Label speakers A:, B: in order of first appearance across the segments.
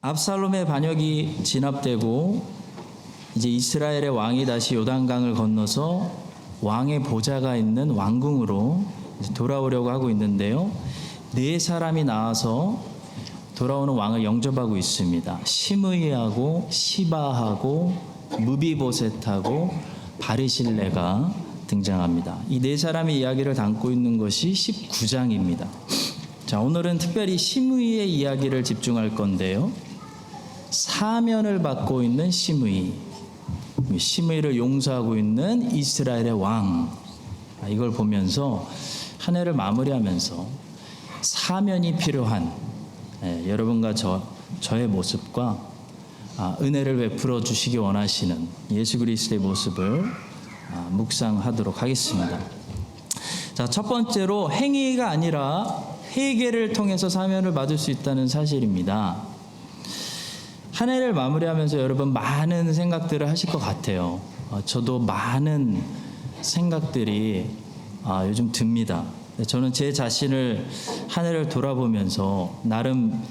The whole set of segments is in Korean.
A: 압살롬의 반역이 진압되고 이제 이스라엘의 왕이 다시 요단강을 건너서 왕의 보좌가 있는 왕궁으로 돌아오려고 하고 있는데요. 네 사람이 나와서 돌아오는 왕을 영접하고 있습니다. 시므이하고 시바하고 무비보셋하고 바르실레가 등장합니다. 이 네 사람의 이야기를 담고 있는 것이 19장입니다. 자, 오늘은 특별히 시므이의 이야기를 집중할 건데요. 사면을 받고 있는 시므이를 용서하고 있는 이스라엘의 왕, 이걸 보면서 한 해를 마무리하면서 사면이 필요한 여러분과 저의 모습과 은혜를 베풀어 주시기 원하시는 예수 그리스도의 모습을 묵상하도록 하겠습니다. 자, 첫 번째로 행위가 아니라 회개를 통해서 사면을 받을 수 있다는 사실입니다. 한 해를 마무리하면서 여러분 많은 생각들을 하실 것 같아요. 저도 많은 생각들이 요즘 듭니다. 저는 제 자신을 한 해를 돌아보면서 나름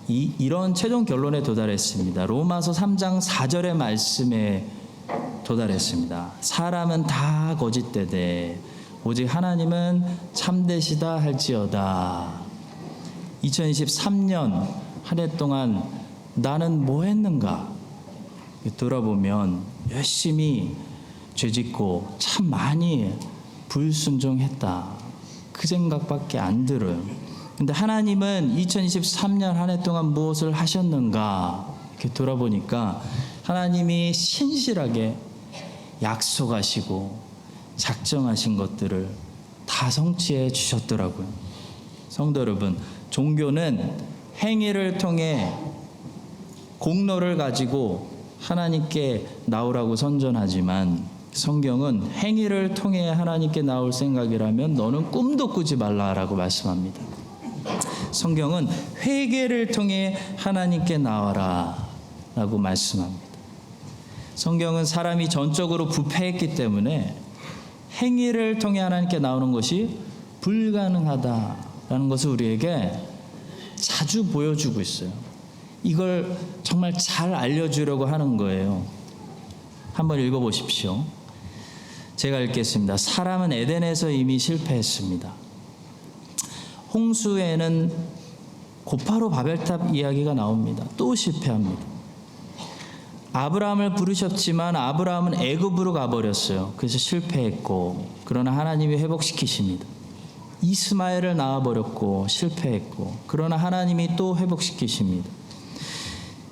A: 이런 최종 결론에 도달했습니다. 로마서 3장 4절의 말씀에 도달했습니다. 사람은 다 거짓되되 오직 하나님은 참되시다 할지어다. 2023년 한 해 동안 나는 뭐 했는가 돌아보면 열심히 죄짓고 참 많이 불순종했다, 그 생각밖에 안 들어요. 근데 하나님은 2023년 한 해 동안 무엇을 하셨는가 이렇게 돌아보니까 하나님이 신실하게 약속하시고 작정하신 것들을 다 성취해 주셨더라고요. 성도 여러분, 종교는 행위를 통해 공로를 가지고 하나님께 나오라고 선전하지만 성경은 행위를 통해 하나님께 나올 생각이라면 너는 꿈도 꾸지 말라라고 말씀합니다. 성경은 회개를 통해 하나님께 나와라 라고 말씀합니다. 성경은 사람이 전적으로 부패했기 때문에 행위를 통해 하나님께 나오는 것이 불가능하다라는 것을 우리에게 자주 보여주고 있어요. 이걸 정말 잘 알려주려고 하는 거예요. 한번 읽어보십시오. 제가 읽겠습니다. 사람은 에덴에서 이미 실패했습니다. 홍수에는 곧바로 바벨탑 이야기가 나옵니다. 또 실패합니다. 아브라함을 부르셨지만 아브라함은 애굽으로 가버렸어요. 그래서 실패했고, 그러나 하나님이 회복시키십니다. 이스마엘을 낳아버렸고 실패했고, 그러나 하나님이 또 회복시키십니다.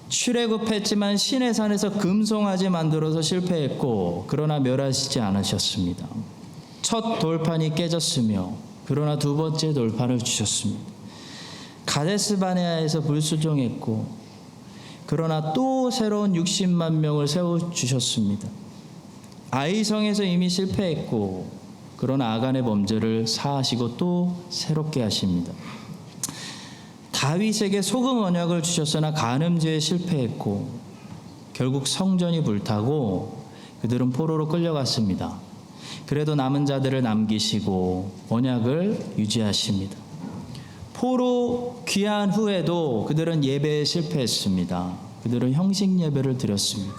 A: 출애굽했지만 시내산에서 금송아지 만들어서 실패했고, 그러나 멸하시지 않으셨습니다. 첫 돌판이 깨졌으며 그러나 두 번째 돌판을 주셨습니다. 가데스바네아에서 불순종했고 그러나 또 새로운 60만 명을 세워주셨습니다. 아이성에서 이미 실패했고 그러나 아간의 범죄를 사하시고 또 새롭게 하십니다. 다윗에게 소금 언약을 주셨으나 간음죄에 실패했고 결국 성전이 불타고 그들은 포로로 끌려갔습니다. 그래도 남은 자들을 남기시고 언약을 유지하십니다. 포로 귀환 후에도 그들은 예배에 실패했습니다. 그들은 형식 예배를 드렸습니다.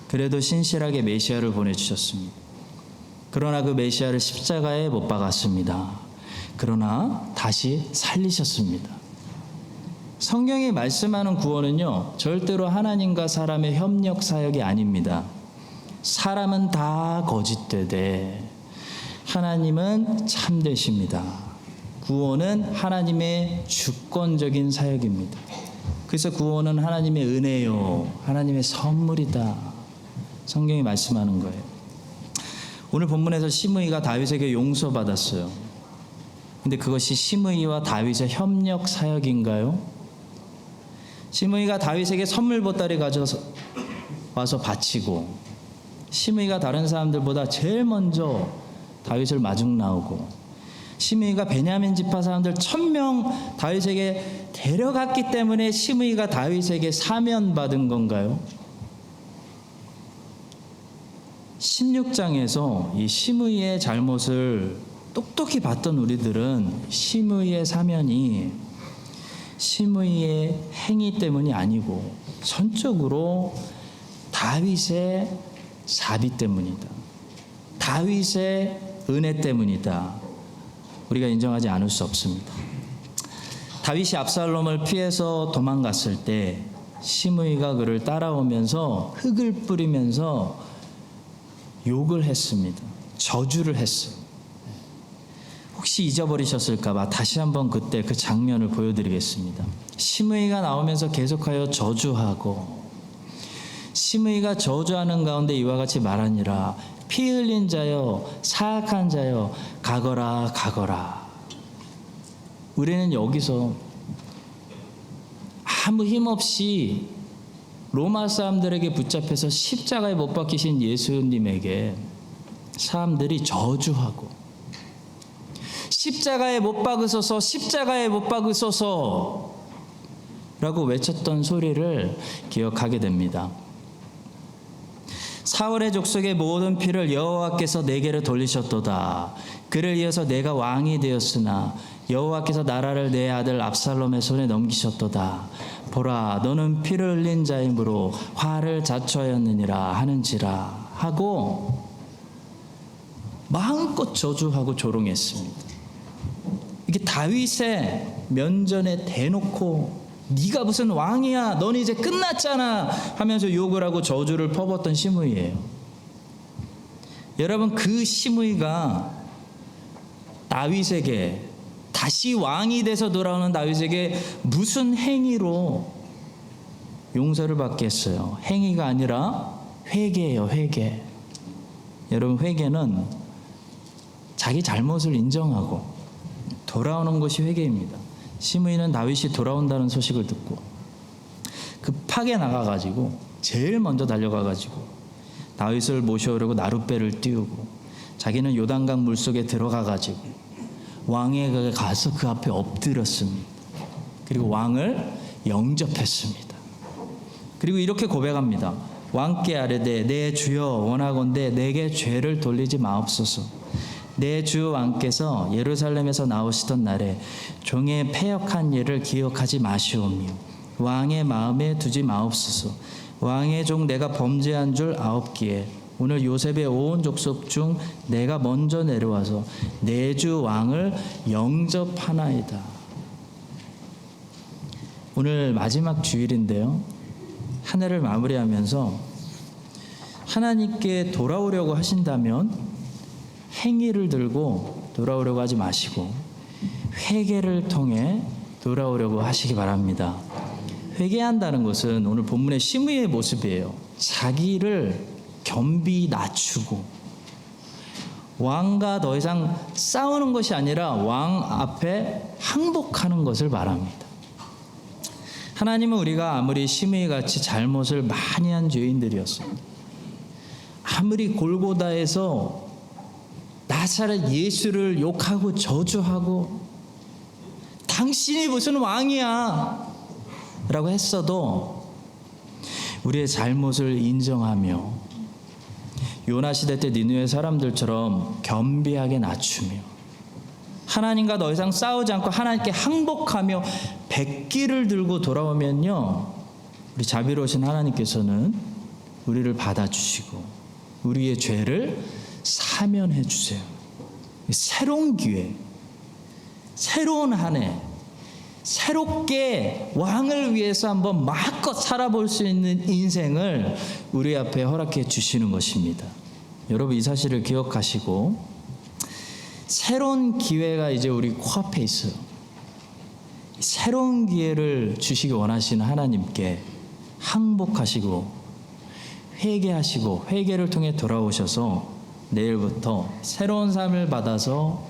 A: 그래도 신실하게 메시아를 보내주셨습니다. 그러나 그 메시아를 십자가에 못 박았습니다. 그러나 다시 살리셨습니다. 성경이 말씀하는 구원은요, 절대로 하나님과 사람의 협력 사역이 아닙니다. 사람은 다 거짓되되 하나님은 참되십니다. 구원은 하나님의 주권적인 사역입니다. 그래서 구원은 하나님의 은혜요, 하나님의 선물이다. 성경이 말씀하는 거예요. 오늘 본문에서 시므이가 다윗에게 용서받았어요. 근데 그것이 시므이와 다윗의 협력 사역인가요? 시므이가 다윗에게 선물 보따리 가져와서 바치고, 시므이가 다른 사람들보다 제일 먼저 다윗을 마중 나오고, 시므이가 베냐민 지파 사람들 1000명 다윗에게 데려갔기 때문에 시므이가 다윗에게 사면받은 건가요? 16장에서 이 시므이의 잘못을 똑똑히 봤던 우리들은 시므이의 사면이 시므이의 행위 때문이 아니고 전적으로 다윗의 자비 때문이다. 다윗의 은혜 때문이다. 우리가 인정하지 않을 수 없습니다. 다윗이 압살롬을 피해서 도망갔을 때 시므이가 그를 따라오면서 흙을 뿌리면서 욕을 했습니다. 저주를 했어요. 혹시 잊어버리셨을까 봐 다시 한번 그때 그 장면을 보여드리겠습니다. 시므이가 나오면서 계속하여 저주하고, 시므이가 저주하는 가운데 이와 같이 말하니라. 피 흘린 자여, 사악한 자여, 가거라 가거라. 우리는 여기서 아무 힘없이 로마 사람들에게 붙잡혀서 십자가에 못 박히신 예수님에게 사람들이 저주하고, 십자가에 못 박으소서, 십자가에 못 박으소서 라고 외쳤던 소리를 기억하게 됩니다. 사울의 족속의 모든 피를 여호와께서 내게로 돌리셨도다. 그를 이어서 내가 왕이 되었으나 여호와께서 나라를 내 아들 압살롬의 손에 넘기셨도다. 보라, 너는 피를 흘린 자이므로 화를 자초하였느니라 하는지라 하고 마음껏 저주하고 조롱했습니다. 이게 다윗의 면전에 대놓고 네가 무슨 왕이야, 넌 이제 끝났잖아 하면서 욕을 하고 저주를 퍼붓던 시므이예요. 여러분, 그 시므이가 다윗에게, 다시 왕이 돼서 돌아오는 다윗에게 무슨 행위로 용서를 받겠어요? 행위가 아니라 회개예요. 회개. 여러분, 회개는 자기 잘못을 인정하고 돌아오는 것이 회개입니다. 시므이는 다윗이 돌아온다는 소식을 듣고 급하게 나가가지고 제일 먼저 달려가가지고 다윗을 모셔오려고 나룻배를 띄우고 자기는 요단강 물속에 들어가가지고 왕에게 가서 그 앞에 엎드렸습니다. 그리고 왕을 영접했습니다. 그리고 이렇게 고백합니다. 왕께 아뢰되 내 주여 원하건대 내게 죄를 돌리지 마옵소서. 내 주 왕께서 예루살렘에서 나오시던 날에 종의 패역한 일을 기억하지 마시오며 왕의 마음에 두지 마옵소서. 왕의 종 내가 범죄한 줄 아옵기에 오늘 요셉의 온 족속 중 내가 먼저 내려와서 내 주 왕을 영접하나이다. 오늘 마지막 주일인데요, 한 해를 마무리하면서 하나님께 돌아오려고 하신다면 행위를 들고 돌아오려고 하지 마시고 회개를 통해 돌아오려고 하시기 바랍니다. 회개한다는 것은 오늘 본문의 시므이의 모습이에요. 자기를 겸비 낮추고 왕과 더 이상 싸우는 것이 아니라 왕 앞에 항복하는 것을 말합니다. 하나님은 우리가 아무리 시므이같이 잘못을 많이 한 죄인들이었습니다. 아무리 골고다에서 나사렛 예수를 욕하고 저주하고 당신이 무슨 왕이야 라고 했어도 우리의 잘못을 인정하며 요나 시대 때 니느웨 사람들처럼 겸비하게 낮추며 하나님과 더 이상 싸우지 않고 하나님께 항복하며 백기를 들고 돌아오면요, 우리 자비로우신 하나님께서는 우리를 받아주시고 우리의 죄를 사면해 주세요. 새로운 기회, 새로운 한 해, 새롭게 왕을 위해서 한번 마음껏 살아볼 수 있는 인생을 우리 앞에 허락해 주시는 것입니다. 여러분, 이 사실을 기억하시고 새로운 기회가 이제 우리 코앞에 있어요. 새로운 기회를 주시기 원하시는 하나님께 항복하시고 회개하시고 회개를 통해 돌아오셔서 내일부터 새로운 삶을 받아서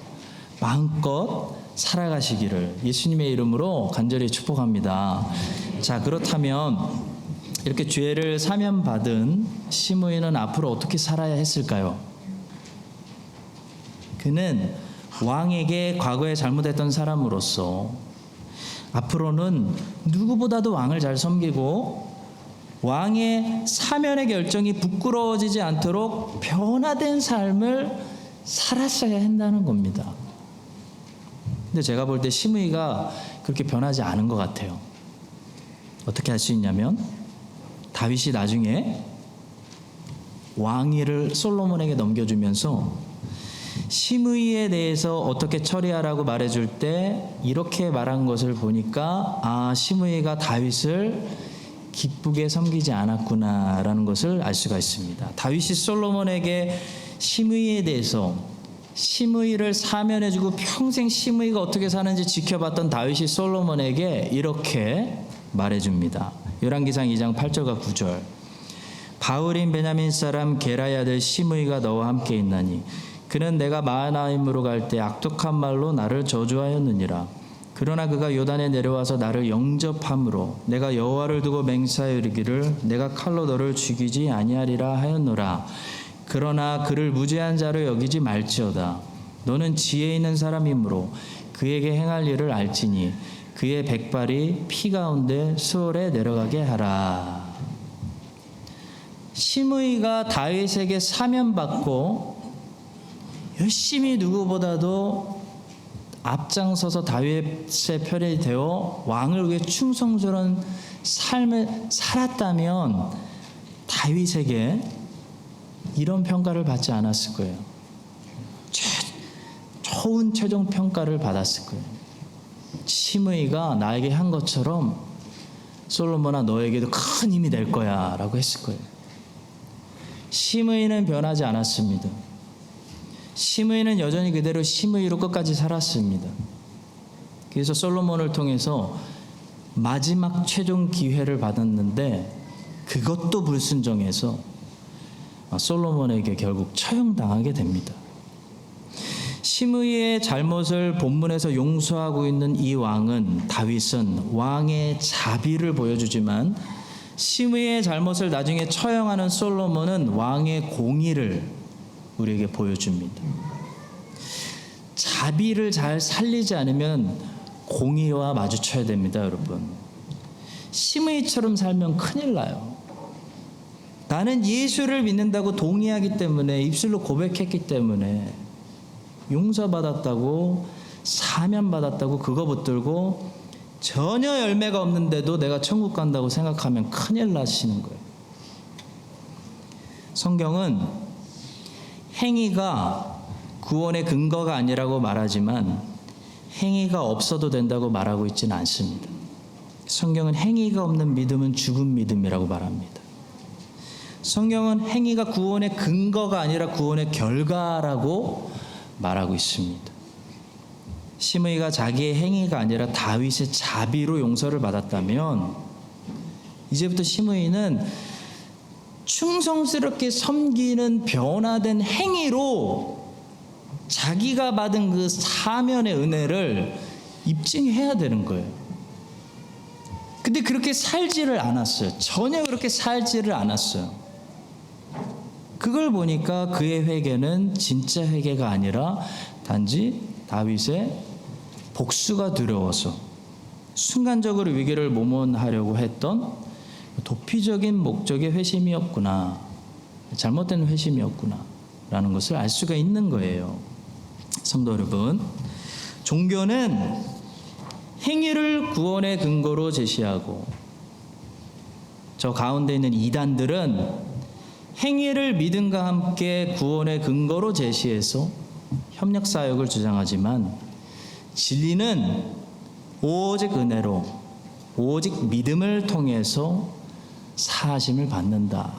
A: 마음껏 살아가시기를 예수님의 이름으로 간절히 축복합니다. 자, 그렇다면 이렇게 죄를 사면받은 시므이는 앞으로 어떻게 살아야 했을까요? 그는 왕에게 과거에 잘못했던 사람으로서 앞으로는 누구보다도 왕을 잘 섬기고 왕의 사면의 결정이 부끄러워지지 않도록 변화된 삶을 살았어야 한다는 겁니다. 근데 제가 볼 때 시므이가 그렇게 변하지 않은 것 같아요. 어떻게 할 수 있냐면 다윗이 나중에 왕위를 솔로몬에게 넘겨주면서 시므이에 대해서 어떻게 처리하라고 말해줄 때 이렇게 말한 것을 보니까 시므이가 다윗을 기쁘게 섬기지 않았구나라는 것을 알 수가 있습니다. 다윗이 솔로몬에게 시므이에 대해서 시므이를 사면해주고 평생 시므이가 어떻게 사는지 지켜봤던 다윗이 솔로몬에게 이렇게 말해줍니다. 열왕기상 2장 8절과 9절. 바울인 베냐민 사람 게라의 아들 시므이가 너와 함께 있나니 그는 내가 마하나임으로 갈 때 악독한 말로 나를 저주하였느니라. 그러나 그가 요단에 내려와서 나를 영접함으로 내가 여호와를 두고 맹세하여 이르기를 내가 칼로 너를 죽이지 아니하리라 하였노라. 그러나 그를 무죄한 자로 여기지 말지어다. 너는 지혜 있는 사람이므로 그에게 행할 일을 알지니 그의 백발이 피 가운데 수월에 내려가게 하라. 시므이가 다윗에게 사면받고 열심히 누구보다도 앞장서서 다윗의 편이 되어 왕을 위해 충성스러운 삶을 살았다면 다윗에게 이런 평가를 받지 않았을 거예요. 좋은 최종 평가를 받았을 거예요. 시므이가 나에게 한 것처럼 솔로몬아 너에게도 큰 힘이 될 거야 라고 했을 거예요. 시므이는 변하지 않았습니다. 시므이는 여전히 그대로 시므이로 끝까지 살았습니다. 그래서 솔로몬을 통해서 마지막 최종 기회를 받았는데 그것도 불순종해서 솔로몬에게 결국 처형당하게 됩니다. 시므이의 잘못을 본문에서 용서하고 있는 이 왕은 다윗은 왕의 자비를 보여주지만 시므이의 잘못을 나중에 처형하는 솔로몬은 왕의 공의를 우리에게 보여줍니다. 자비를 잘 살리지 않으면 공의와 마주쳐야 됩니다, 여러분. 시므이처럼 살면 큰일 나요. 나는 예수를 믿는다고 동의하기 때문에 입술로 고백했기 때문에 용서받았다고 사면받았다고 그거 붙들고 전혀 열매가 없는데도 내가 천국 간다고 생각하면 큰일 나시는 거예요. 성경은 행위가 구원의 근거가 아니라고 말하지만 행위가 없어도 된다고 말하고 있지는 않습니다. 성경은 행위가 없는 믿음은 죽은 믿음이라고 말합니다. 성경은 행위가 구원의 근거가 아니라 구원의 결과라고 말하고 있습니다. 시므이가 자기의 행위가 아니라 다윗의 자비로 용서를 받았다면 이제부터 시므이는 충성스럽게 섬기는 변화된 행위로 자기가 받은 그 사면의 은혜를 입증해야 되는 거예요. 근데 그렇게 살지를 않았어요. 전혀 그렇게 살지를 않았어요. 그걸 보니까 그의 회개는 진짜 회개가 아니라 단지 다윗의 복수가 두려워서 순간적으로 위기를 모면하려고 했던 도피적인 목적의 회심이었구나, 잘못된 회심이었구나 라는 것을 알 수가 있는 거예요. 성도 여러분, 종교는 행위를 구원의 근거로 제시하고 저 가운데 있는 이단들은 행위를 믿음과 함께 구원의 근거로 제시해서 협력사역을 주장하지만 진리는 오직 은혜로 오직 믿음을 통해서 사하심을 받는다.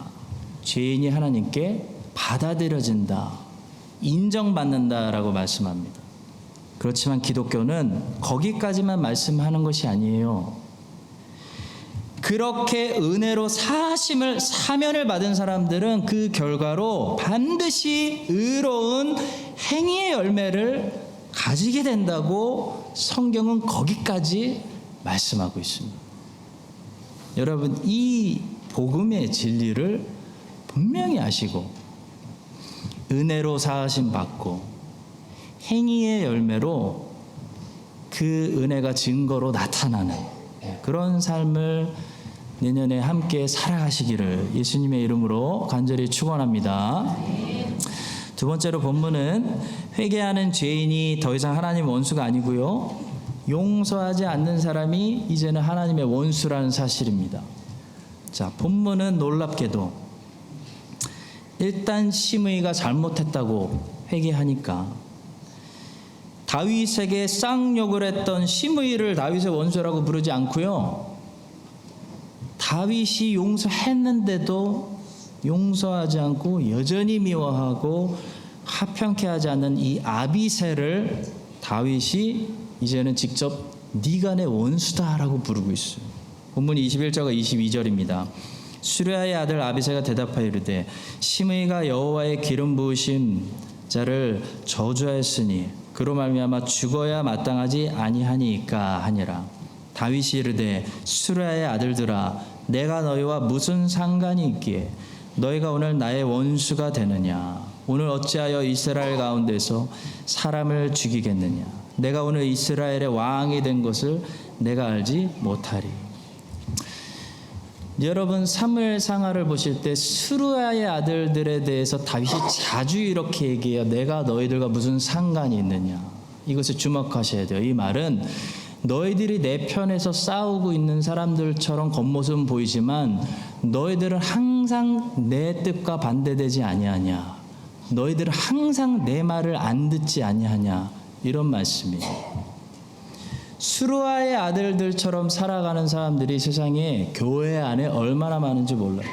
A: 죄인이 하나님께 받아들여진다. 인정받는다라고 말씀합니다. 그렇지만 기독교는 거기까지만 말씀하는 것이 아니에요. 그렇게 은혜로 사면을 받은 사람들은 그 결과로 반드시 의로운 행위의 열매를 가지게 된다고 성경은 거기까지 말씀하고 있습니다. 여러분, 이 복음의 진리를 분명히 아시고 은혜로 사하심 받고 행위의 열매로 그 은혜가 증거로 나타나는 그런 삶을 내년에 함께 살아가시기를 예수님의 이름으로 간절히 축원합니다. 두 번째로 본문은 회개하는 죄인이 더 이상 하나님 원수가 아니고요, 용서하지 않는 사람이 이제는 하나님의 원수라는 사실입니다. 자, 본문은 놀랍게도 일단 시므이가 잘못했다고 회개하니까 다윗에게 쌍욕을 했던 시므이를 다윗의 원수라고 부르지 않고요, 다윗이 용서했는데도 용서하지 않고 여전히 미워하고 하평케 하지 않는 이 아비새를 다윗이 이제는 직접 네가 내 원수다라고 부르고 있어요. 본문 21절과 22절입니다. 수레아의 아들 아비새가 대답하여 이르되 시므이가 여호와의 기름 부으신 자를 저주하였으니 그로 말미암아 죽어야 마땅하지 아니하니까 하니라. 다윗이 이르되 수레아의 아들들아 내가 너희와 무슨 상관이 있기에 너희가 오늘 나의 원수가 되느냐. 오늘 어찌하여 이스라엘 가운데서 사람을 죽이겠느냐. 내가 오늘 이스라엘의 왕이 된 것을 내가 알지 못하리. 여러분, 사무엘상하를 보실 때 수르야의 아들들에 대해서 다윗이 자주 이렇게 얘기해요. 내가 너희들과 무슨 상관이 있느냐. 이것을 주목하셔야 돼요. 이 말은 너희들이 내 편에서 싸우고 있는 사람들처럼 겉모습은 보이지만 너희들은 항상 내 뜻과 반대되지 아니하냐. 너희들은 항상 내 말을 안 듣지 아니하냐. 이런 말씀이에요. 수르아의 아들들처럼 살아가는 사람들이 세상에 교회 안에 얼마나 많은지 몰라요.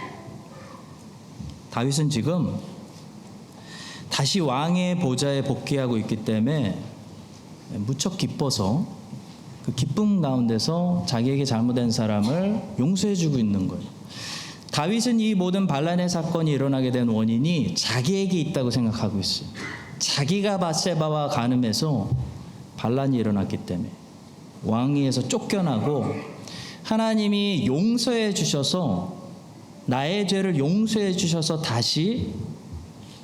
A: 다윗은 지금 다시 왕의 보좌에 복귀하고 있기 때문에 무척 기뻐서 그 기쁨 가운데서 자기에게 잘못된 사람을 용서해주고 있는 거예요. 다윗은 이 모든 반란의 사건이 일어나게 된 원인이 자기에게 있다고 생각하고 있어요. 자기가 밧세바와 간음해서 반란이 일어났기 때문에 왕위에서 쫓겨나고 하나님이 용서해 주셔서 나의 죄를 용서해 주셔서 다시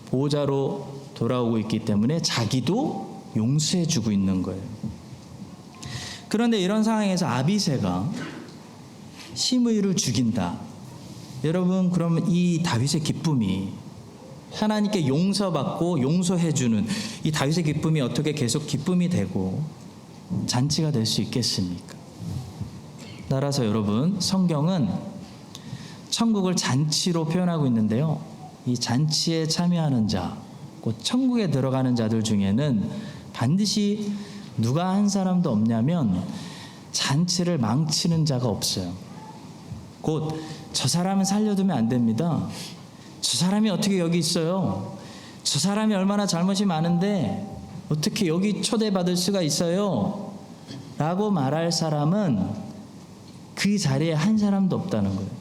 A: 보호자로 돌아오고 있기 때문에 자기도 용서해 주고 있는 거예요. 그런데 이런 상황에서 아비새가 시므이를 죽인다. 여러분, 그러면 이 다윗의 기쁨이 하나님께 용서받고 용서해 주는 이 다윗의 기쁨이 어떻게 계속 기쁨이 되고 잔치가 될 수 있겠습니까? 따라서 여러분, 성경은 천국을 잔치로 표현하고 있는데요, 이 잔치에 참여하는 자, 곧 천국에 들어가는 자들 중에는 반드시 누가 한 사람도 없냐면 잔치를 망치는 자가 없어요. 곧 저 사람은 살려두면 안 됩니다. 저 사람이 어떻게 여기 있어요? 저 사람이 얼마나 잘못이 많은데 어떻게 여기 초대받을 수가 있어요? 라고 말할 사람은 그 자리에 한 사람도 없다는 거예요.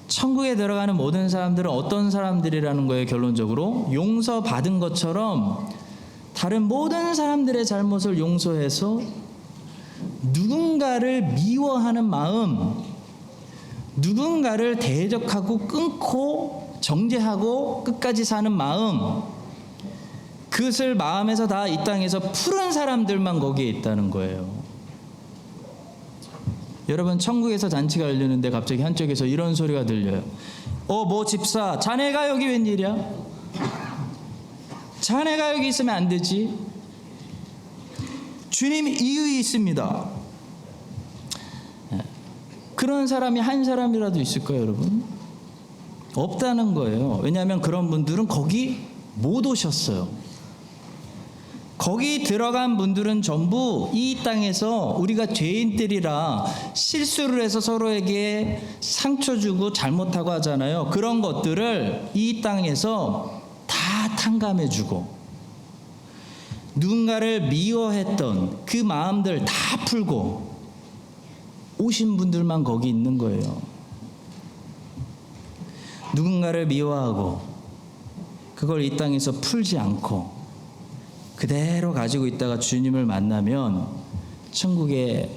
A: 천국에 들어가는 모든 사람들은 어떤 사람들이라는 거예요? 결론적으로 용서받은 것처럼 다른 모든 사람들의 잘못을 용서해서 누군가를 미워하는 마음, 누군가를 대적하고 끊고 정죄하고 끝까지 사는 마음, 그것을 마음에서 다 이 땅에서 푸른 사람들만 거기에 있다는 거예요. 여러분, 천국에서 잔치가 열리는데 갑자기 한쪽에서 이런 소리가 들려요. 뭐 집사, 자네가 여기 웬일이야? 자네가 여기 있으면 안 되지. 주님 이의 있습니다. 그런 사람이 한 사람이라도 있을까요, 여러분? 없다는 거예요. 왜냐하면 그런 분들은 거기 못 오셨어요. 거기 들어간 분들은 전부 이 땅에서 우리가 죄인들이라 실수를 해서 서로에게 상처 주고 잘못하고 하잖아요. 그런 것들을 이 땅에서 다 탕감해 주고 누군가를 미워했던 그 마음들 다 풀고 오신 분들만 거기 있는 거예요. 누군가를 미워하고 그걸 이 땅에서 풀지 않고 그대로 가지고 있다가 주님을 만나면 천국의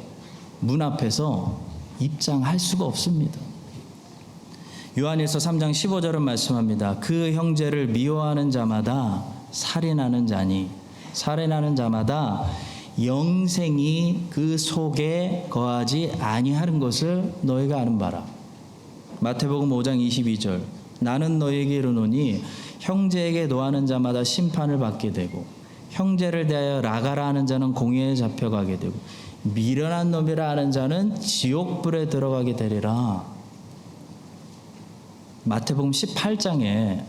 A: 문 앞에서 입장할 수가 없습니다. 요한일서 3장 15절은 말씀합니다. 그 형제를 미워하는 자마다 살인하는 자니 살인하는 자마다 영생이 그 속에 거하지 아니하는 것을 너희가 아는 바라. 마태복음 5장 22절 나는 너희에게 이르노니 형제에게 노하는 자마다 심판을 받게 되고 형제를 대하여 라가라 하는 자는 공회에 잡혀가게 되고 미련한 놈이라 하는 자는 지옥불에 들어가게 되리라. 마태복음 18장에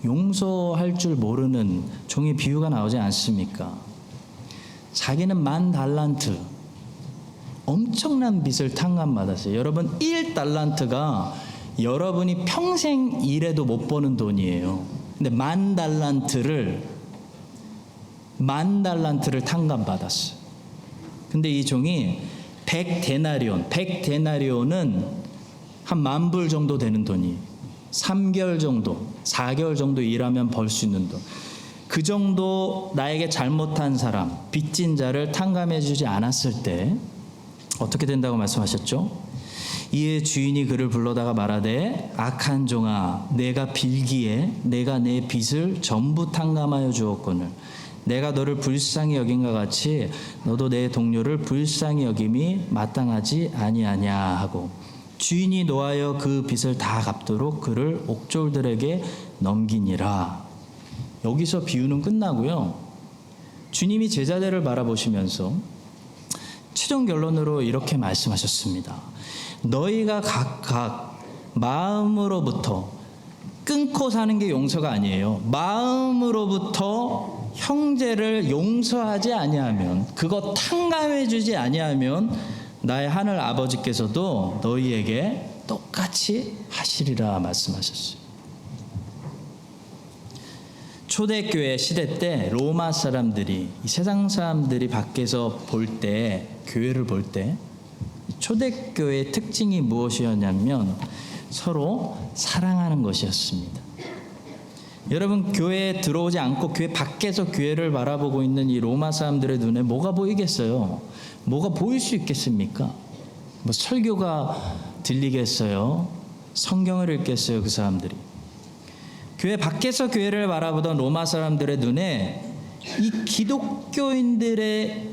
A: 용서할 줄 모르는 종의 비유가 나오지 않습니까? 자기는 10,000달란트 엄청난 빚을 탕감받았어요. 여러분 1달란트가 여러분이 평생 일해도 못 버는 돈이에요. 근데 10,000달란트를 탕감받았어요. 근데 이 종이 100데나리온은 한 10,000불 정도 되는 돈이에요. 3개월 정도, 4개월 정도 일하면 벌 수 있는 돈. 그 정도 나에게 잘못한 사람, 빚진 자를 탕감해 주지 않았을 때 어떻게 된다고 말씀하셨죠? 이에 주인이 그를 불러다가 말하되 악한 종아, 내가 빌기에 내가 내 빚을 전부 탕감하여 주었거늘 내가 너를 불쌍히 여긴과 같이 너도 내 동료를 불쌍히 여김이 마땅하지 아니하냐 하고 주인이 노하여 그 빚을 다 갚도록 그를 옥졸들에게 넘기니라. 여기서 비유는 끝나고요. 주님이 제자들을 바라보시면서 최종 결론으로 이렇게 말씀하셨습니다. 너희가 각각 마음으로부터 끊고 사는 게 용서가 아니에요. 마음으로부터 형제를 용서하지 아니하면, 그거 탕감해 주지 아니하면 나의 하늘 아버지께서도 너희에게 똑같이 하시리라 말씀하셨어요. 초대교회 시대 때 로마 사람들이, 세상 사람들이 밖에서 볼 때, 교회를 볼 때 초대교회의 특징이 무엇이었냐면 서로 사랑하는 것이었습니다. 여러분, 교회에 들어오지 않고 교회 밖에서 교회를 바라보고 있는 이 로마 사람들의 눈에 뭐가 보이겠어요? 뭐가 보일 수 있겠습니까? 뭐 설교가 들리겠어요? 성경을 읽겠어요? 그 사람들이. 교회 밖에서 교회를 바라보던 로마 사람들의 눈에 이 기독교인들의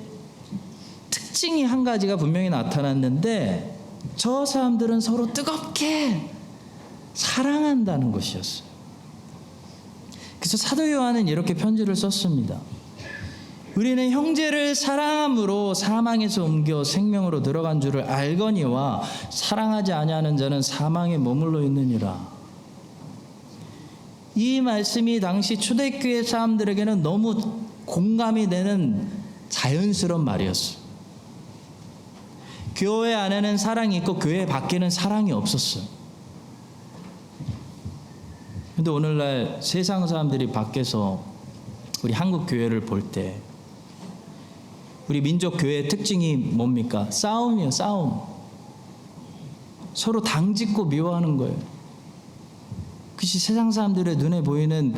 A: 특징이 한 가지가 분명히 나타났는데 저 사람들은 서로 뜨겁게 사랑한다는 것이었어요. 그래서 사도 요한은 이렇게 편지를 썼습니다. 우리는 형제를 사랑함으로 사망에서 옮겨 생명으로 들어간 줄을 알거니와 사랑하지 아니하는 자는 사망에 머물러 있느니라. 이 말씀이 당시 초대교회 사람들에게는 너무 공감이 되는 자연스러운 말이었어요. 교회 안에는 사랑이 있고 교회 밖에는 사랑이 없었어요. 근데 오늘날 세상 사람들이 밖에서 우리 한국 교회를 볼 때 우리 민족 교회의 특징이 뭡니까? 싸움이에요, 싸움. 서로 당짓고 미워하는 거예요. 그것이 세상 사람들의 눈에 보이는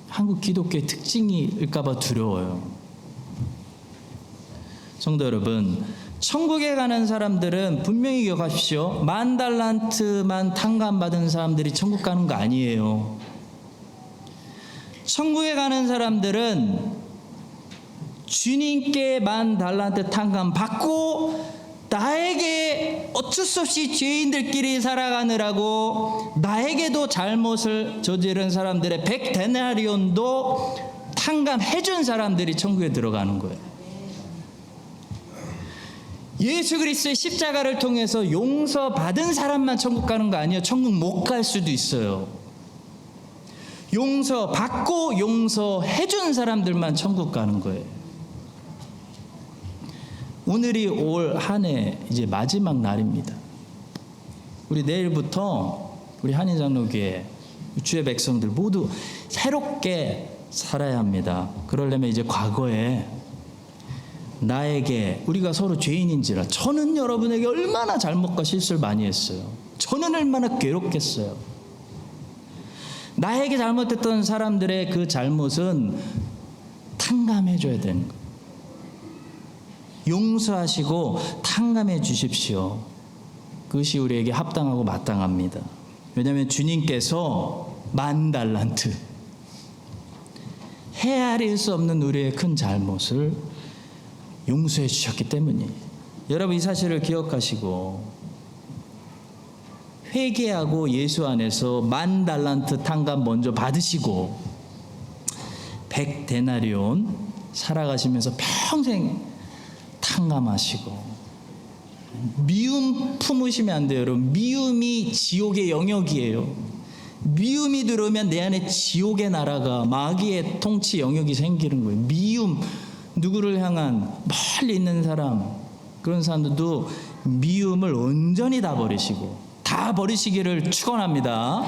A: 한국 기독교의 특징일까봐 두려워요. 성도 여러분, 천국에 가는 사람들은 분명히 기억하십시오. 10,000달란트만 탕감받은 사람들이 천국 가는 거 아니에요. 천국에 가는 사람들은 주님께 10,000달란트 탕감 받고 나에게 어쩔 수 없이 죄인들끼리 살아가느라고 나에게도 잘못을 저지른 사람들의 100데나리온도 탕감해준 사람들이 천국에 들어가는 거예요. 예수 그리스도의 십자가를 통해서 용서받은 사람만 천국 가는 거 아니에요. 천국 못 갈 수도 있어요. 용서받고 용서해준 사람들만 천국 가는 거예요. 오늘이 올 한 해 이제 마지막 날입니다. 우리 내일부터 우리 한인장로교회 주의 백성들 모두 새롭게 살아야 합니다. 그러려면 이제 과거에 나에게, 우리가 서로 죄인인지라 저는 여러분에게 얼마나 잘못과 실수를 많이 했어요. 저는 얼마나 괴롭겠어요. 나에게 잘못했던 사람들의 그 잘못은 탕감해 줘야 되는 거예요. 용서하시고 탕감해 주십시오. 그것이 우리에게 합당하고 마땅합니다. 왜냐하면 주님께서 10,000달란트, 헤아릴 수 없는 우리의 큰 잘못을 용서해 주셨기 때문이에요. 여러분, 이 사실을 기억하시고 회개하고 예수 안에서 10,000달란트 탕감 먼저 받으시고 100데나리온 살아가시면서 평생 탕감하시고, 미움 품으시면 안 돼요, 여러분. 미움이 지옥의 영역이에요. 미움이 들어오면 내 안에 지옥의 나라가, 마귀의 통치 영역이 생기는 거예요. 미움, 누구를 향한 멀리 있는 사람, 그런 사람들도 미움을 온전히 다 버리시기를 축원합니다.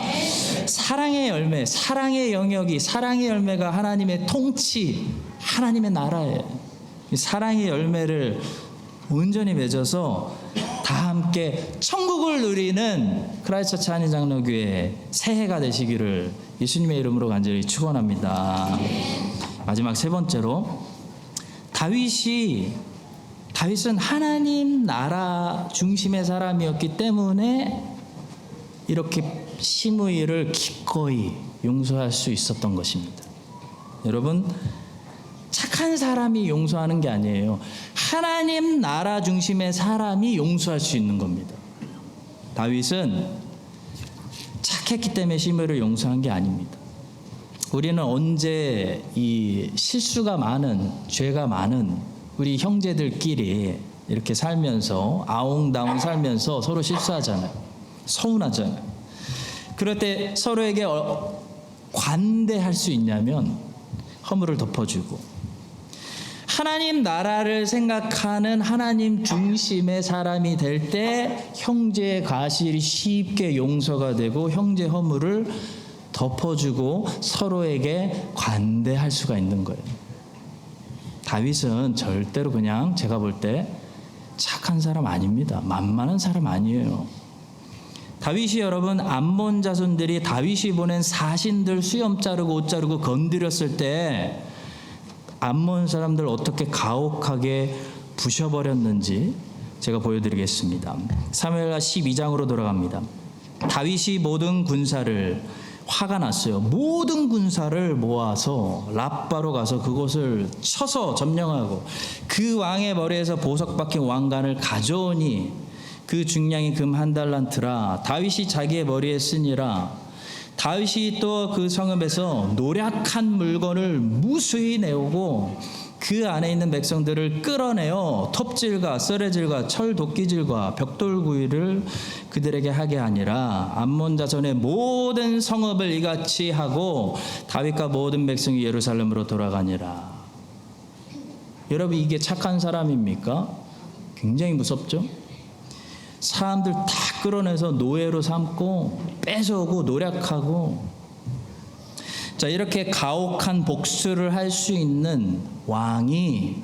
A: 사랑의 열매, 사랑의 영역이, 사랑의 열매가 하나님의 통치, 하나님의 나라예요. 이 사랑의 열매를 온전히 맺어서 다 함께 천국을 누리는 크라이스트처치 한인장로교회 새해가 되시기를 예수님의 이름으로 간절히 축원합니다. 마지막 세 번째로, 다윗은 하나님 나라 중심의 사람이었기 때문에 이렇게 시므이를 기꺼이 용서할 수 있었던 것입니다. 여러분, 착한 사람이 용서하는 게 아니에요. 하나님 나라 중심의 사람이 용서할 수 있는 겁니다. 다윗은 착했기 때문에 시므이를 용서한 게 아닙니다. 우리는 언제 이 실수가 많은, 죄가 많은 우리 형제들끼리 이렇게 살면서 아웅다웅 살면서 서로 실수하잖아요. 서운하잖아요. 그럴 때 서로에게 관대할 수 있냐면 허물을 덮어주고, 하나님 나라를 생각하는 하나님 중심의 사람이 될 때 형제의 과실이 쉽게 용서가 되고 형제 허물을 덮어주고 서로에게 관대할 수가 있는 거예요. 다윗은 절대로 그냥 제가 볼 때 착한 사람 아닙니다. 만만한 사람 아니에요. 다윗이, 여러분, 암몬 자손들이 다윗이 보낸 사신들 수염 자르고 옷 자르고 건드렸을 때 암몬 사람들 어떻게 가혹하게 부셔버렸는지 제가 보여드리겠습니다. 사무엘하 12장으로 돌아갑니다. 다윗이 모든 군사를, 화가 났어요. 모든 군사를 모아서 라빠로 가서 그곳을 쳐서 점령하고 그 왕의 머리에서 보석 박힌 왕관을 가져오니 그 중량이 금 1달란트라. 다윗이 자기의 머리에 쓰니라. 다윗이 또 그 성읍에서 노략한 물건을 무수히 내오고 그 안에 있는 백성들을 끌어내어 톱질과 썰애질과 철 도끼질과 벽돌구이를 그들에게 하게 하니라. 암몬 자손의 모든 성읍을 이같이 하고 다윗과 모든 백성이 예루살렘으로 돌아가니라. 여러분, 이게 착한 사람입니까? 굉장히 무섭죠? 사람들 다 끌어내서 노예로 삼고 뺏어오고 노략하고, 자, 이렇게 가혹한 복수를 할 수 있는 왕이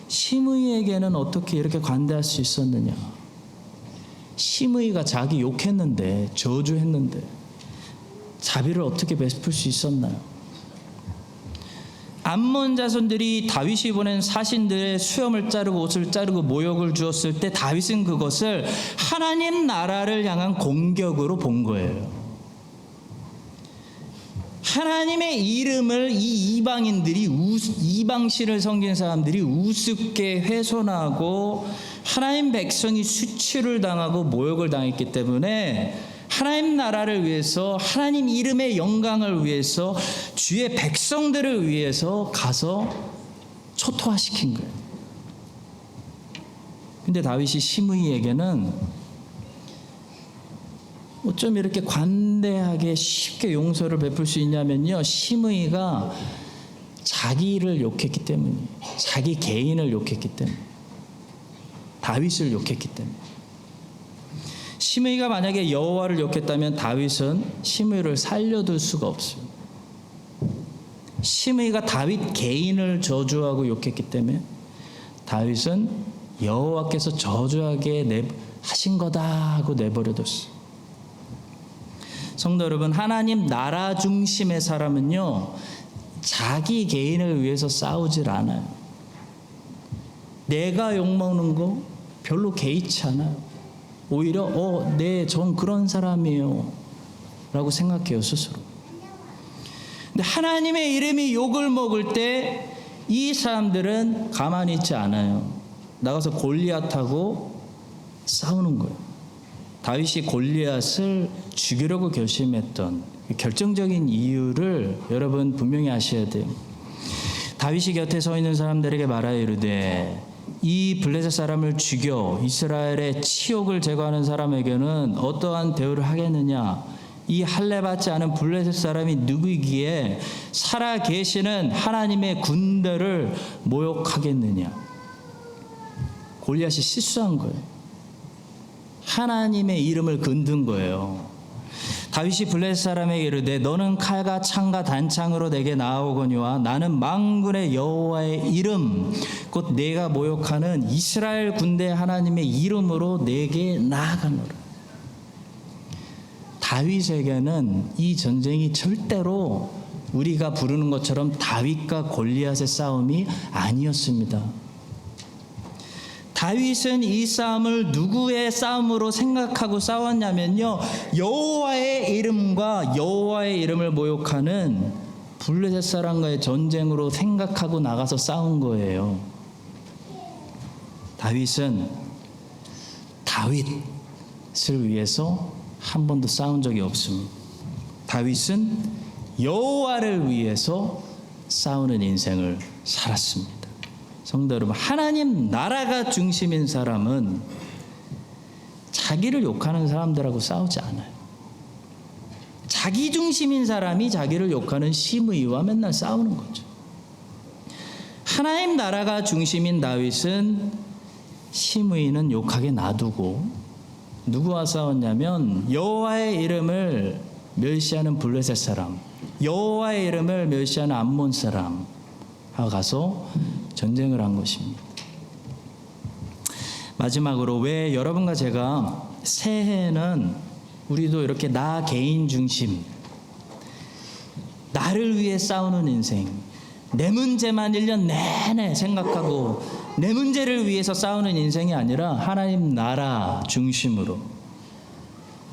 A: 시므이에게는 어떻게 이렇게 관대할 수 있었느냐? 시므이가 자기 욕했는데, 저주했는데 자비를 어떻게 베풀 수 있었나요? 암몬 자손들이 다윗이 보낸 사신들의 수염을 자르고 옷을 자르고 모욕을 주었을 때 다윗은 그것을 하나님 나라를 향한 공격으로 본 거예요. 하나님의 이름을 이 이방인들이, 이방신을 섬긴 사람들이 우습게 훼손하고 하나님 백성이 수치를 당하고 모욕을 당했기 때문에 하나님 나라를 위해서, 하나님 이름의 영광을 위해서, 주의 백성들을 위해서 가서 초토화시킨 거예요. 근데 다윗이 시므이에게는 어쩜 이렇게 관대하게 쉽게 용서를 베풀 수 있냐면요, 시므이가 자기를 욕했기 때문이에요. 자기 개인을 욕했기 때문에, 다윗을 욕했기 때문에. 시므이가 만약에 여호와를 욕했다면 다윗은 시므이를 살려둘 수가 없어요. 시므이가 다윗 개인을 저주하고 욕했기 때문에 다윗은 여호와께서 저주하게 하신 거다 하고 내버려뒀어요. 성도 여러분, 하나님 나라 중심의 사람은요, 자기 개인을 위해서 싸우질 않아요. 내가 욕먹는 거 별로 개의치 않아요. 오히려 네, 전 그런 사람이에요 라고 생각해요, 스스로. 근데 하나님의 이름이 욕을 먹을 때 이 사람들은 가만히 있지 않아요. 나가서 골리앗하고 싸우는 거예요. 다윗이 골리앗을 죽이려고 결심했던 결정적인 이유를 여러분 분명히 아셔야 돼요. 다윗이 곁에 서 있는 사람들에게 말하여 이르되 이 블레셋 사람을 죽여 이스라엘의 치욕을 제거하는 사람에게는 어떠한 대우를 하겠느냐? 이 할례받지 않은 블레셋 사람이 누구이기에 살아 계시는 하나님의 군대를 모욕하겠느냐? 골리앗이 실수한 거예요. 하나님의 이름을 건든 거예요. 다윗이 블레셋 사람에게 이르되 너는 칼과 창과 단창으로 내게 나아오거니와 나는 만군의 여호와의 이름 곧 내가 모욕하는 이스라엘 군대 하나님의 이름으로 내게 나아가노라. 다윗에게는 이 전쟁이 절대로 우리가 부르는 것처럼 다윗과 골리앗의 싸움이 아니었습니다. 다윗은 이 싸움을 누구의 싸움으로 생각하고 싸웠냐면요, 여호와의 이름과 여호와의 이름을 모욕하는 블레셋 사람과의 전쟁으로 생각하고 나가서 싸운 거예요. 다윗은 다윗을 위해서 한 번도 싸운 적이 없습니다. 다윗은 여호와를 위해서 싸우는 인생을 살았습니다. 성도 여러분, 하나님 나라가 중심인 사람은 자기를 욕하는 사람들하고 싸우지 않아요. 자기 중심인 사람이 자기를 욕하는 심의와 맨날 싸우는 거죠. 하나님 나라가 중심인 다윗은 심의는 욕하게 놔두고 누구와 싸웠냐면 여호와의 이름을 멸시하는 블레셋 사람, 여호와의 이름을 멸시하는 암몬 사람 가서 전쟁을 한 것입니다. 마지막으로 왜 여러분과 제가 새해에는 우리도 이렇게 나 개인 중심, 나를 위해 싸우는 인생, 내 문제만 1년 내내 생각하고 내 문제를 위해서 싸우는 인생이 아니라 하나님 나라 중심으로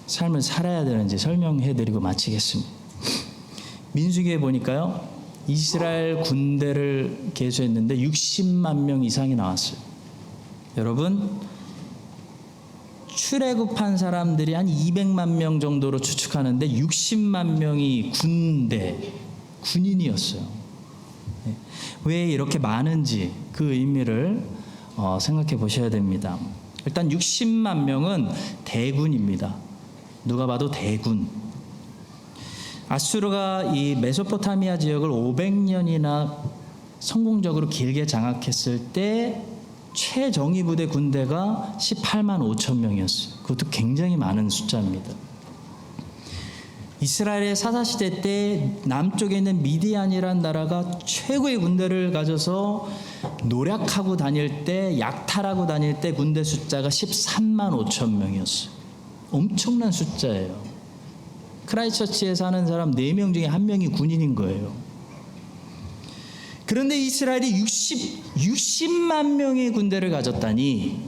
A: 삶을 살아야 되는지 설명해드리고 마치겠습니다. 민수기에 보니까요, 이스라엘 군대를 계수했는데 60만 명 이상이 나왔어요. 여러분, 출애굽한 사람들이 한 200만 명 정도로 추측하는데 60만 명이 군인이었어요. 왜 이렇게 많은지 그 의미를 생각해 보셔야 됩니다. 일단 60만 명은 대군입니다. 누가 봐도 대군. 아수르가 이 메소포타미아 지역을 500년이나 성공적으로 길게 장악했을 때 최정예 부대 군대가 18만 5천 명이었어요. 그것도 굉장히 많은 숫자입니다. 이스라엘의 사사시대 때 남쪽에 있는 미디안이라는 나라가 최고의 군대를 가져서 노략하고 다닐 때, 약탈하고 다닐 때 군대 숫자가 13만 5천 명이었어요. 엄청난 숫자예요. 크라이처치에 사는 사람 4명 중에 1명이 군인인 거예요. 그런데 이스라엘이 60만 명의 군대를 가졌다니,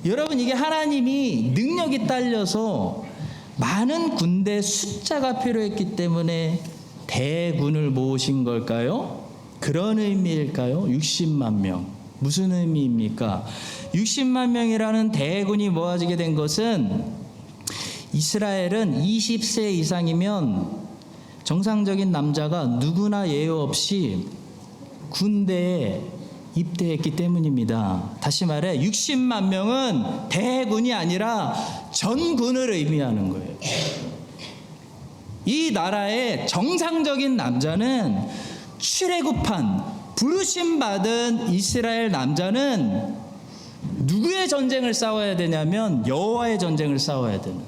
A: 여러분, 이게 하나님이 능력이 딸려서 많은 군대 숫자가 필요했기 때문에 대군을 모으신 걸까요? 그런 의미일까요? 60만 명. 무슨 의미입니까? 60만 명이라는 대군이 모아지게 된 것은 이스라엘은 20세 이상이면 정상적인 남자가 누구나 예외 없이 군대에 입대했기 때문입니다. 다시 말해 60만 명은 대군이 아니라 전군을 의미하는 거예요. 이 나라의 정상적인 남자는 출애굽한 부르심받은 이스라엘 남자는 누구의 전쟁을 싸워야 되냐면 여호와의 전쟁을 싸워야 되는,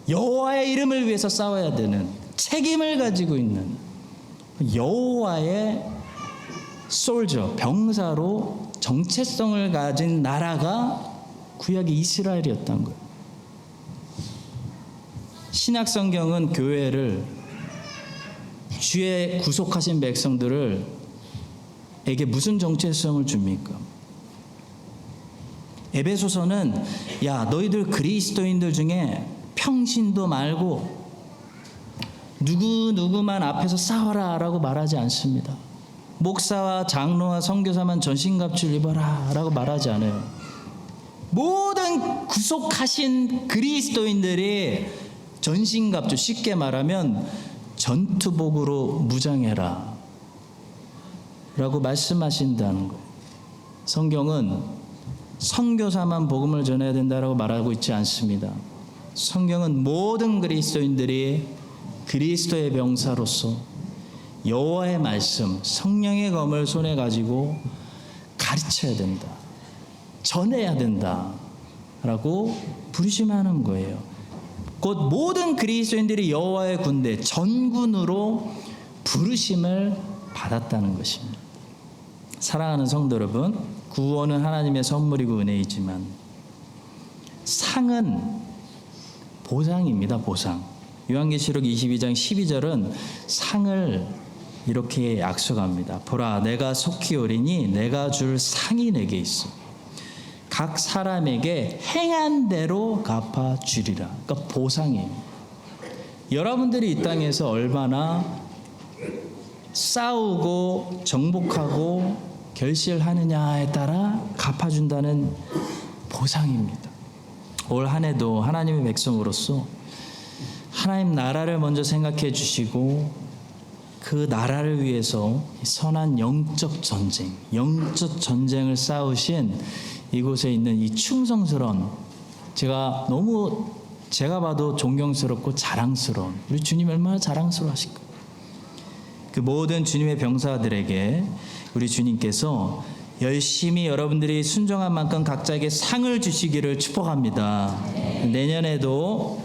A: 여호와의 이름을 위해서 싸워야 되는 책임을 가지고 있는 여호와의 솔저, 병사로 정체성을 가진 나라가 구약의 이스라엘이었던 거예요. 신약 성경은 교회를, 주의 구속하신 백성들을 에게 무슨 정체성을 줍니까? 에베소서는 야, 너희들 그리스도인들 중에 평신도 말고 누구만 앞에서 싸워라 라고 말하지 않습니다. 목사와 장로와 선교사만 전신갑주를 입어라 라고 말하지 않아요. 모든 구속하신 그리스도인들이 전신갑주, 쉽게 말하면 전투복으로 무장해라 라고 말씀하신다는 거예요. 성경은 선교사만 복음을 전해야 된다라고 말하고 있지 않습니다. 성경은 모든 그리스도인들이 그리스도의 병사로서 여호와의 말씀, 성령의 검을 손에 가지고 가르쳐야 된다, 전해야 된다라고 부르심하는 거예요. 곧 모든 그리스도인들이 여호와의 군대, 전군으로 부르심을 받았다는 것입니다. 사랑하는 성도 여러분, 구원은 하나님의 선물이고 은혜이지만 상은 보상입니다. 보상. 요한계시록 22장 12절은 상을 이렇게 약속합니다. 보라, 내가 속히 오리니 내가 줄 상이 내게 있어. 각 사람에게 행한 대로 갚아주리라. 그러니까 보상이에요. 여러분들이 이 땅에서 얼마나 싸우고 정복하고 결실하느냐에 따라 갚아준다는 보상입니다. 올 한 해도 하나님의 백성으로서 하나님 나라를 먼저 생각해 주시고 그 나라를 위해서 선한 영적 전쟁을 싸우신 이곳에 있는 이 충성스러운, 제가 봐도 존경스럽고 자랑스러운, 우리 주님 얼마나 자랑스러워하실까. 그 모든 주님의 병사들에게 우리 주님께서 열심히 여러분들이 순종한 만큼 각자에게 상을 주시기를 축복합니다. 내년에도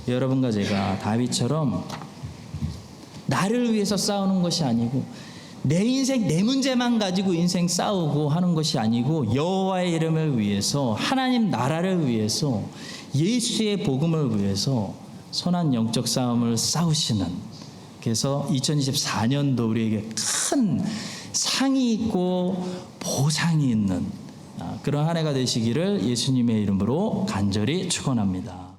A: 여러분과 제가 다윗처럼 나를 위해서 싸우는 것이 아니고 내 인생, 내 문제만 가지고 인생 싸우고 하는 것이 아니고 여호와의 이름을 위해서, 하나님 나라를 위해서, 예수의 복음을 위해서 선한 영적 싸움을 싸우시는, 그래서 2024년도 우리에게 큰 상이 있고 보상이 있는 그런 한 해가 되시기를 예수님의 이름으로 간절히 축원합니다.